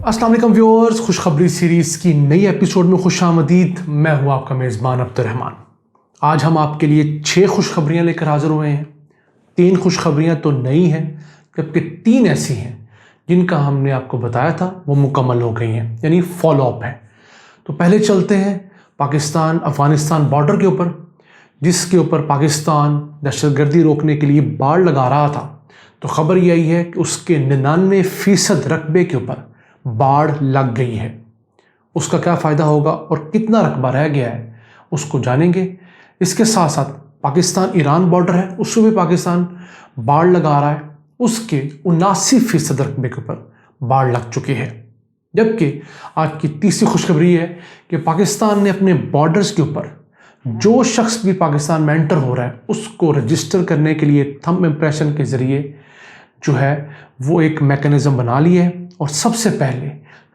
अस्सलाम वालेकुम व्यूअर्स, खुशखबरी सीरीज़ की नई एपिसोड में खुशामदीद। मैं हूँ आपका मेज़बान अब्दुर्रहमान। आज हम आपके लिए 6 खुशखबरियाँ लेकर हाज़िर हुए हैं। 3 खुशखबरियाँ तो नई हैं, जबकि 3 ऐसी हैं जिनका हमने आपको बताया था वो मुकम्मल हो गई हैं, यानी फॉलो अप है। तो पहले चलते हैं पाकिस्तान अफ़गानिस्तान बॉर्डर के ऊपर, जिसके ऊपर पाकिस्तान दहशतगर्दी रोकने के लिए बाड़ लगा रहा था। तो ख़बर यही है कि उसके 99% रकबे के ऊपर बाढ़ लग गई है। उसका क्या फ़ायदा होगा और कितना रकबा रह गया है, उसको जानेंगे। इसके साथ साथ पाकिस्तान ईरान बॉर्डर है, उसमें भी पाकिस्तान बाढ़ लगा रहा है। उसके 79% रकबे के ऊपर बाढ़ लग चुकी है। जबकि आज की तीसरी खुशखबरी है कि पाकिस्तान ने अपने बॉर्डर्स के ऊपर जो शख्स भी पाकिस्तान में एंटर हो रहा है उसको रजिस्टर करने के लिए थंब इम्प्रेशन के ज़रिए जो है वो एक मैकेनिज़्म बना लिया है। और सबसे पहले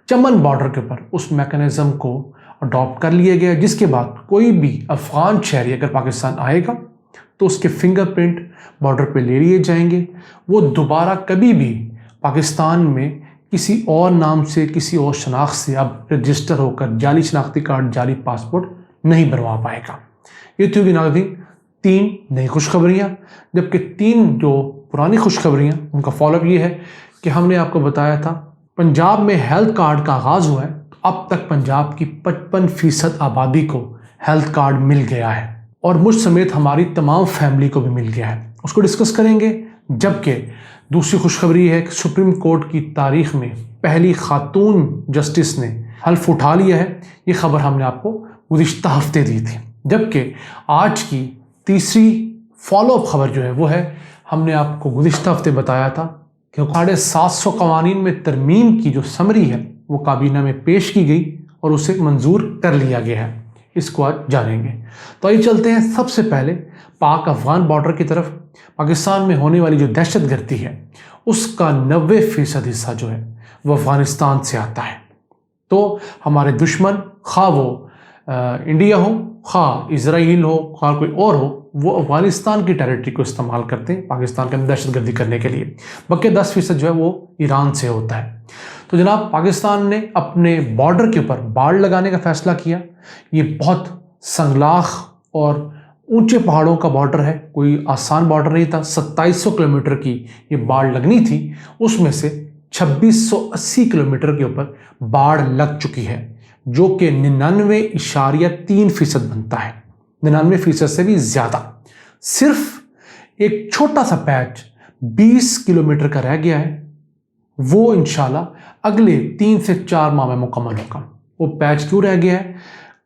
चमन बॉर्डर के ऊपर उस मैकेनिज़्म को अडॉप्ट कर लिया गया, जिसके बाद कोई भी अफ़गान शहरी अगर पाकिस्तान आएगा तो उसके फिंगरप्रिंट बॉर्डर पे ले लिए जाएंगे। वो दोबारा कभी भी पाकिस्तान में किसी और नाम से, किसी और शनाख्त से अब रजिस्टर होकर जाली शनाख्ती कार्ड, जाली पासपोर्ट नहीं बनवा पाएगा। ये थी होगी नाज़रीन 3 नई खुशखबरियाँ। जबकि 3 जो पुरानी खुशखबरियाँ उनका फॉलोअप ये है कि हमने आपको बताया था पंजाब में हेल्थ कार्ड का आगाज़ हुआ है। अब तक पंजाब की 55% आबादी को हेल्थ कार्ड मिल गया है और मुझ समेत हमारी तमाम फैमिली को भी मिल गया है, उसको डिस्कस करेंगे। जबकि दूसरी खुशखबरी है कि सुप्रीम कोर्ट की तारीख में पहली खातून जस्टिस ने हल्फ उठा लिया है। ये खबर हमने आपको गुज़िश्ता हफ्ते दी थी। जबकि आज की तीसरी फॉलोअप खबर जो है वो है, हमने आपको गुज़िश्ता हफ्ते बताया था कि 750 कवानीन में तरमीम की जो समरी है वो काबीना में पेश की गई और उसे मंजूर कर लिया गया है। इसको आज जानेंगे। तो आइए चलते हैं सबसे पहले पाक अफ़गान बॉर्डर की तरफ। पाकिस्तान में होने वाली जो दहशतगर्दी है उसका 90% हिस्सा जो है वो अफ़गानिस्तान से आता है। तो हमारे दुश्मन, खा वो इंडिया हो, खा इजराइल हो, खा कोई और हो, वो अफ़गानिस्तान की टेरिटरी को इस्तेमाल करते हैं पाकिस्तान के अंदर दहशतगर्दी करने के लिए। बाकी 10% जो है वो ईरान से होता है। तो जनाब पाकिस्तान ने अपने बॉर्डर के ऊपर बाड़ लगाने का फ़ैसला किया। ये बहुत संगलाख और ऊंचे पहाड़ों का बॉर्डर है, कोई आसान बॉर्डर नहीं था। 2700 किलोमीटर की ये बाड़ लगनी थी, उसमें से 2680 किलोमीटर के ऊपर बाढ़ लग चुकी है, जो कि 99.3% बनता है। 99% से भी ज़्यादा। सिर्फ एक छोटा सा पैच 20 किलोमीटर का रह गया है, वो इंशाल्लाह अगले 3 से 4 माह में मुकम्मल होगा। वो पैच क्यों रह गया है?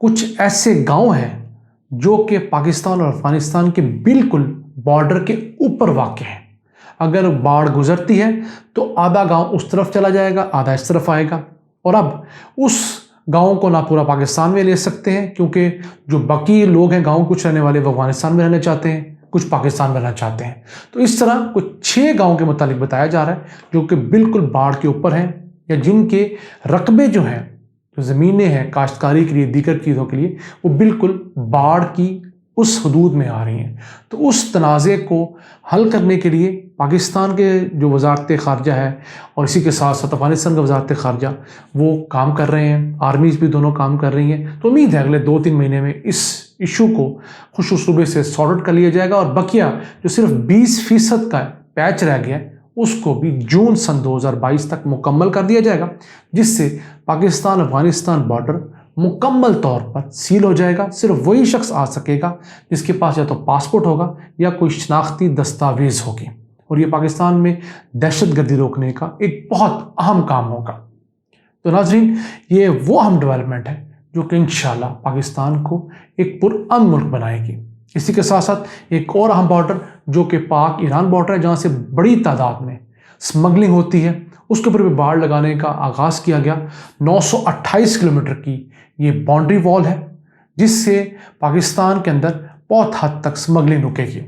कुछ ऐसे गांव हैं जो कि पाकिस्तान और अफ़गानिस्तान के बिल्कुल बॉर्डर के ऊपर वाक़ हैं। अगर बाढ़ गुजरती है तो आधा गांव उस तरफ चला जाएगा, आधा इस तरफ आएगा। और अब उस गाँव को ना पूरा पाकिस्तान में ले सकते हैं, क्योंकि जो बाकी लोग हैं गाँव कुछ रहने वाले वो अफ़गानिस्तान में रहना चाहते हैं, कुछ पाकिस्तान में रहना चाहते हैं। तो इस तरह कुछ 6 गाँव के मुतालिक बताया जा रहा है जो कि बिल्कुल बाढ़ के ऊपर हैं, या जिनके रकबे जो हैं, जो ज़मीनें हैं काश्तकारी के लिए, दीगर चीज़ों के लिए, वो बिल्कुल बाढ़ की उस हदूद में आ रही हैं। तो उस तनाज़े को हल करने के लिए पाकिस्तान के जो वज़ारत ख़ारजा है और इसी के साथ साथ अफ़गानिस्तान का वज़ारत ख़ारजा वो काम कर रहे हैं, आर्मीज़ भी दोनों काम कर रही हैं। तो उम्मीद है अगले 2-3 महीने में इस इशू को खुश उसलूबे से सॉर्ट आउट कर लिया जाएगा और बकिया जो सिर्फ 20% का पैच रह गया है उसको भी जून सन 2022 तक मुकम्मल कर दिया जाएगा, जिससे पाकिस्तान अफ़गानिस्तान बॉर्डर मुकम्मल तौर पर सील हो जाएगा। सिर्फ वही शख्स आ सकेगा जिसके पास या तो पासपोर्ट होगा या कोई शनाख्ती दस्तावेज़ होगी, और ये पाकिस्तान में दहशतगर्दी रोकने का एक बहुत अहम काम होगा। तो नाज़रीन, ये वो अहम डेवलपमेंट है जो कि इंशाल्लाह पाकिस्तान को एक पुरअमन मुल्क बनाएगी। इसी के साथ साथ एक और अहम बॉर्डर जो कि पाक ईरान बॉर्डर है, जहाँ से बड़ी तादाद में स्मगलिंग होती है, उसके ऊपर भी बाड़ लगाने का आगाज़ किया गया। 928 किलोमीटर की ये बाउंड्री वॉल है, जिससे पाकिस्तान के अंदर बहुत हद तक स्मगलिंग रुकेगी।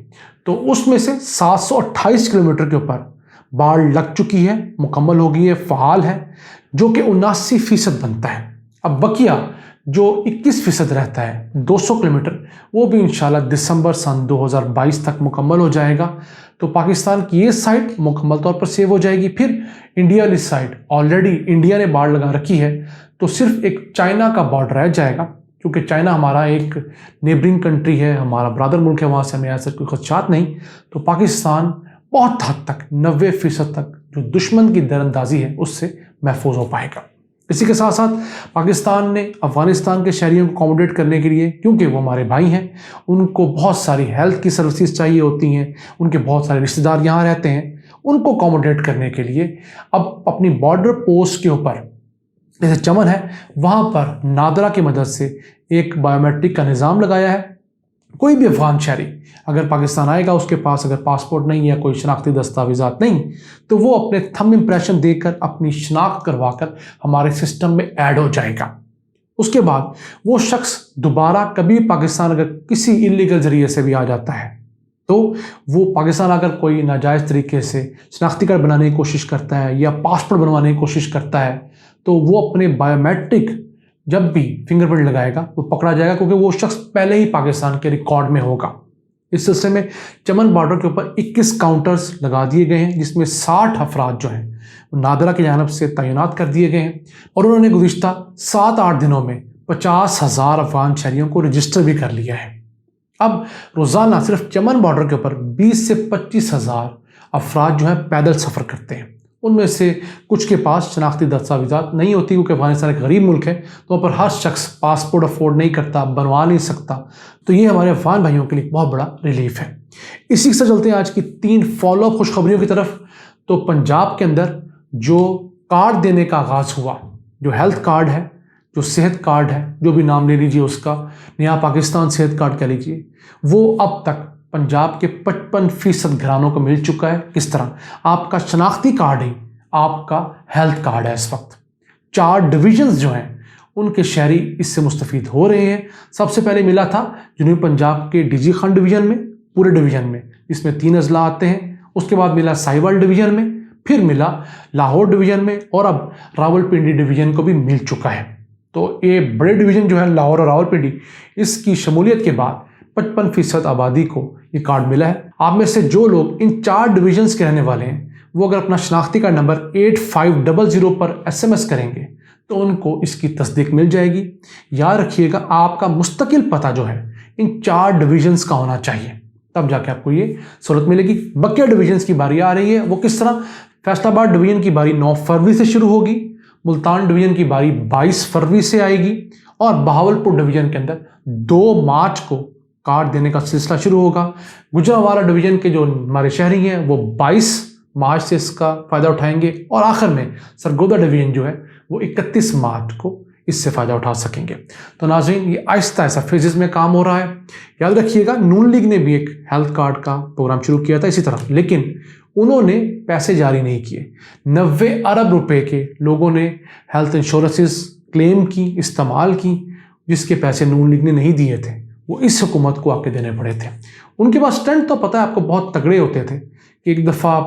तो उसमें से 728 किलोमीटर के ऊपर बाड़ लग चुकी है, मुकम्मल हो गई है, फ़ाल है, जो कि 79% बनता है। अब बकिया जो 21% रहता है 200 किलोमीटर, वो भी इंशाल्लाह दिसंबर सन 2022 तक मुकम्मल हो जाएगा। तो पाकिस्तान की ये साइड मुकम्मल तौर पर सेव हो जाएगी। फिर इंडिया वाली साइड ऑलरेडी इंडिया ने बाड़ लगा रखी है, तो सिर्फ एक चाइना का बॉर्डर रह जाएगा, क्योंकि चाइना हमारा एक नेबरिंग कंट्री है, हमारा ब्रदर मुल्क है, वहाँ से हमें ऐसा कोई खदशात नहीं। तो पाकिस्तान बहुत हद तक 90% तक जो दुश्मन की दरअंदाजी है उससे महफूज हो पाएगा। इसी के साथ साथ पाकिस्तान ने अफ़गानिस्तान के शहरियों को अकोमोडेट करने के लिए, क्योंकि वो हमारे भाई हैं, उनको बहुत सारी हेल्थ की सर्विसेज चाहिए होती हैं, उनके बहुत सारे रिश्तेदार यहाँ रहते हैं, उनको अकोमोडेट करने के लिए अब अपनी बॉर्डर पोस्ट के ऊपर जैसे चमन है वहाँ पर नादरा की मदद से एक बायोमेट्रिक का निज़ाम लगाया है। कोई भी अफगान शहरी अगर पाकिस्तान आएगा, उसके पास अगर पासपोर्ट नहीं है, कोई शनाख्ती दस्तावेज़ात नहीं, तो वो अपने थंब इम्प्रेशन देकर अपनी शनाख्त करवाकर हमारे सिस्टम में ऐड हो जाएगा। उसके बाद वो शख्स दोबारा कभी पाकिस्तान अगर किसी इलीगल ज़रिए से भी आ जाता है, तो वो पाकिस्तान अगर कोई नाजायज़ तरीके से शनाख्ती कार्ड बनाने की कोशिश करता है या पासपोर्ट बनवाने की कोशिश करता है, तो वो अपने बायोमेट्रिक जब भी फिंगरप्रिंट लगाएगा वो पकड़ा जाएगा, क्योंकि वो शख्स पहले ही पाकिस्तान के रिकॉर्ड में होगा। इस सिलसिले में चमन बॉर्डर के ऊपर 21 काउंटर्स लगा दिए गए हैं, जिसमें 60 अफराद जो हैं वो नादरा की जानब से तैनात कर दिए गए हैं, और उन्होंने गुज़िश्ता 7-8 दिनों में 50,000 अफगान शहरियों को रजिस्टर भी कर लिया है। अब रोज़ाना सिर्फ चमन बॉर्डर के ऊपर 20 से 25,000 अफराद जो हैं पैदल सफ़र करते हैं। उनमें से कुछ के पास शनाख्ती दस्तावेज़ात नहीं होती, क्योंकि अफगानिस्तान एक गरीब मुल्क है, तो वहाँ पर हर शख्स पासपोर्ट अफोर्ड नहीं करता, बनवा नहीं सकता। तो ये हमारे अफगान भाइयों के लिए बहुत बड़ा रिलीफ है। इसी से चलते हैं आज की 3 फॉलोअप खुशखबरियों की तरफ। तो पंजाब के अंदर जो कार्ड देने का आगाज़ हुआ, जो हेल्थ कार्ड है, जो सेहत कार्ड है, जो भी नाम ले लीजिए उसका, नया पाकिस्तान सेहत कार्ड कह लीजिए, वो अब तक पंजाब के 55% घरानों को मिल चुका है। किस तरह? आपका शनाख्ती कार्ड ही आपका हेल्थ कार्ड है। इस वक्त 4 डिवीजन्स जो हैं उनके शहरी इससे मुस्तफ़ीद हो रहे हैं। सबसे पहले मिला था जनूबी पंजाब के डीजी खान डिवीज़न में, पूरे डिवीज़न में, इसमें 3 अजला आते हैं। उसके बाद मिला साहिवाल डिवीज़न में, फिर मिला लाहौर डिवीज़न में, और अब रावलपिंडी डिवीज़न को भी मिल चुका है। तो ये बड़े डिवीज़न जो है लाहौर और रावलपिंडी, इसकी शमूलियत के बाद 55% आबादी को ये कार्ड मिला है। आप में से जो लोग इन 4 डिवीजन्स के रहने वाले हैं, वो अगर अपना शनाख्ती कार्ड नंबर 8500 पर SMS करेंगे तो उनको इसकी तस्दीक मिल जाएगी। याद रखिएगा, आपका मुस्तकिल पता जो है इन 4 डिवीजन्स का होना चाहिए, तब जाके आपको ये सहूलत मिलेगी। बकिया डिवीजन्स की बारी आ रही है, वो किस तरह? फैसलाबाद डिवीजन की बारी 9 फरवरी से शुरू होगी, मुल्तान डिवीजन की बारी 22 फरवरी से आएगी, और बहावलपुर डिवीजन के अंदर 2 मार्च को कार्ड देने का सिलसिला शुरू होगा। गुजरांवाला डिवीजन के जो हमारे शहरी हैं वो 22 मार्च से इसका फ़ायदा उठाएंगे, और आखिर में सरगोदा डिवीजन जो है वो 31 मार्च को इससे फ़ायदा उठा सकेंगे। तो नाज़रीन, ये आहिस्ता आहिस्ता फेजेस में काम हो रहा है। याद रखिएगा, नून लीग ने भी एक हेल्थ कार्ड का प्रोग्राम शुरू किया था इसी तरह, लेकिन उन्होंने पैसे जारी नहीं किए। 90 अरब रुपए के लोगों ने हेल्थ इंश्योरेंसेस क्लेम की, इस्तेमाल की, जिसके पैसे नून लीग ने नहीं दिए थे, वो इस हुकूमत को आके देने पड़े थे। उनके पास स्टंट तो पता है आपको बहुत तगड़े होते थे कि एक दफ़ा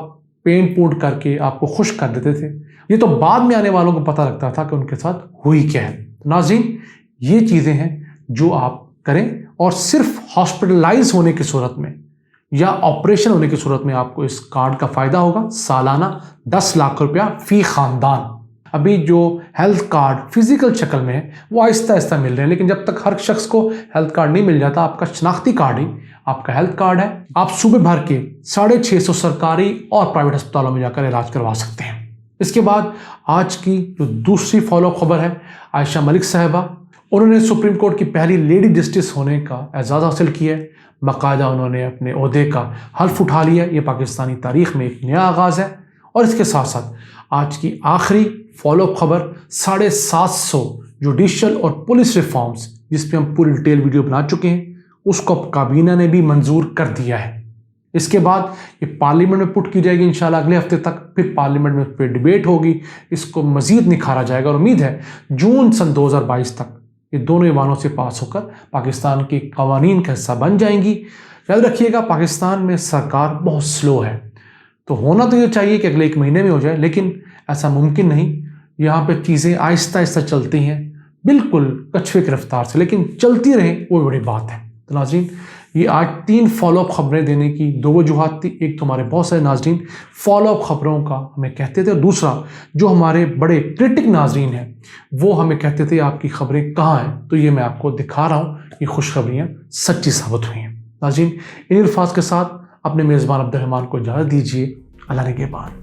पेंट पूट करके आपको खुश कर देते थे। ये तो बाद में आने वालों को पता लगता था कि उनके साथ हुई क्या है। तो नाज़रीन, ये चीज़ें हैं जो आप करें, और सिर्फ हॉस्पिटलाइज होने की सूरत में या ऑपरेशन होने की सूरत में आपको इस कार्ड का फ़ायदा होगा। सालाना 10 लाख रुपया फ़ी ख़ानदान। अभी जो हेल्थ कार्ड फिजिकल शक्ल में है वो आहिस्ता आहिस्ता मिल रहे हैं, लेकिन जब तक हर शख्स को हेल्थ कार्ड नहीं मिल जाता, आपका शनाख्ती कार्ड ही आपका हेल्थ कार्ड है। आप सूबे भर के 650 सरकारी और प्राइवेट अस्पतालों में जाकर इलाज करवा सकते हैं। इसके बाद आज की जो दूसरी फॉलो खबर है, आयशा मलिक साहिबा, उन्होंने सुप्रीम कोर्ट की पहली लेडी जस्टिस होने का एजाज़ हासिल किया है। बाकायदा उन्होंने अपने ओहदे का हल्फ उठा लिया। ये पाकिस्तानी तारीख़ में एक नया आगाज़ है। और इसके साथ साथ आज की आखिरी फॉलोअप खबर, 750 जुडिशल और पुलिस रिफॉर्म्स, जिस पे हम पूरी डिटेल वीडियो बना चुके हैं, उसको काबीना ने भी मंजूर कर दिया है। इसके बाद ये पार्लियामेंट में पुट की जाएगी इंशाल्लाह अगले हफ्ते तक, फिर पार्लियामेंट में फिर डिबेट होगी, इसको मज़ीद निखारा जाएगा, और उम्मीद है जून सन 2022 तक ये दोनों ईवानों से पास होकर पाकिस्तान की कवानीन का हिस्सा बन जाएंगी। याद रखिएगा, पाकिस्तान में सरकार बहुत स्लो है, तो होना तो ये चाहिए कि अगले 1 महीने में हो जाए, लेकिन ऐसा मुमकिन नहीं। यहाँ पे चीज़ें आहिस्ता आहिस्ता चलती हैं, बिल्कुल कछुए की रफ्तार से, लेकिन चलती रहें वो बड़ी बात है। तो नाज़रीन, یہ آج 3 فالو اپ خبریں دینے کی 2 وجوہات تھی. ایک تو ہمارے بہت سارے ناظرین فالو اپ خبروں کا ہمیں کہتے تھے، اور دوسرا جو ہمارے بڑے کرٹک ناظرین ہیں وہ ہمیں کہتے تھے آپ کی خبریں کہاں ہیں. تو یہ میں آپ کو دکھا رہا ہوں، یہ خوشخبریاں سچی ثابت ہوئی ہیں. ناظرین ان الفاظ کے ساتھ اپنے میزبان عبد الرحمان کو اجازت دیجیے. اللہ نگہبان.